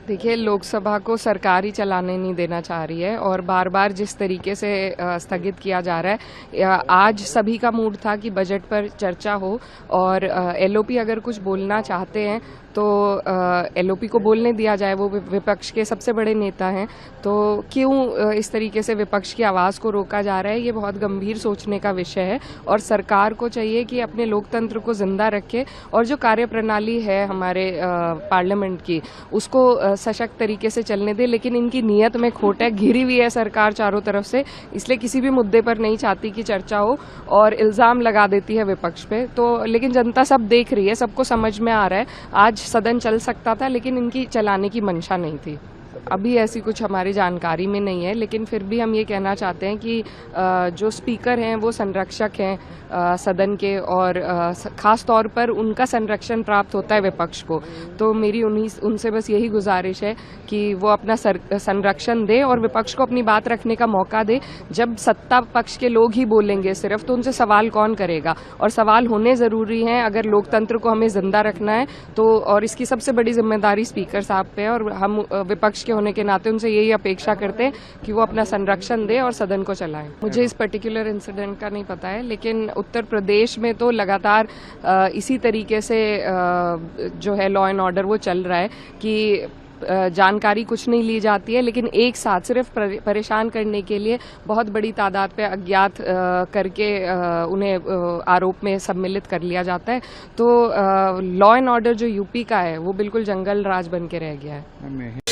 देखिए, लोकसभा को सरकार ही चलाने नहीं देना चाह रही है और बार बार जिस तरीके से स्थगित किया जा रहा है, आज सभी का मूड था कि बजट पर चर्चा हो और एलओपी अगर कुछ बोलना चाहते हैं तो एलओपी को बोलने दिया जाए। वो विपक्ष के सबसे बड़े नेता हैं, तो क्यों इस तरीके से विपक्ष की आवाज़ को रोका जा रहा है, ये बहुत गंभीर सोचने का विषय है। और सरकार को चाहिए कि अपने लोकतंत्र को जिंदा रखे और जो कार्यप्रणाली है हमारे पार्लियामेंट की, उसको सशक्त तरीके से चलने दे। लेकिन इनकी नीयत में खोट है, घिरी हुई है सरकार चारों तरफ से, इसलिए किसी भी मुद्दे पर नहीं चाहती कि चर्चा हो और इल्जाम लगा देती है विपक्ष पे। तो लेकिन जनता सब देख रही है, सबको समझ में आ रहा है। आज सदन चल सकता था लेकिन इनकी चलाने की मंशा नहीं थी। अभी ऐसी कुछ हमारी जानकारी में नहीं है, लेकिन फिर भी हम ये कहना चाहते हैं कि जो स्पीकर हैं वो संरक्षक हैं सदन के, और खास तौर पर उनका संरक्षण प्राप्त होता है विपक्ष को। तो मेरी उनसे बस यही गुजारिश है कि वो अपना संरक्षण दे और विपक्ष को अपनी बात रखने का मौका दे। जब सत्ता पक्ष के लोग ही बोलेंगे सिर्फ, तो उनसे सवाल कौन करेगा? और सवाल होने ज़रूरी हैं अगर लोकतंत्र को हमें जिंदा रखना है तो। और इसकी सबसे बड़ी जिम्मेदारी स्पीकर साहब पे है और हम विपक्ष के होने के नाते उनसे यही अपेक्षा करते हैं कि वो अपना संरक्षण दे और सदन को चलाएं। मुझे इस पर्टिकुलर इंसिडेंट का नहीं पता है, लेकिन उत्तर प्रदेश में तो लगातार इसी तरीके से जो है लॉ एंड ऑर्डर वो चल रहा है कि जानकारी कुछ नहीं ली जाती है, लेकिन एक साथ सिर्फ परेशान करने के लिए बहुत बड़ी तादाद पे अज्ञात करके उन्हें आरोप में सम्मिलित कर लिया जाता है। तो लॉ एंड ऑर्डर जो यूपी का है वो बिल्कुल जंगल राज बन के रह गया है।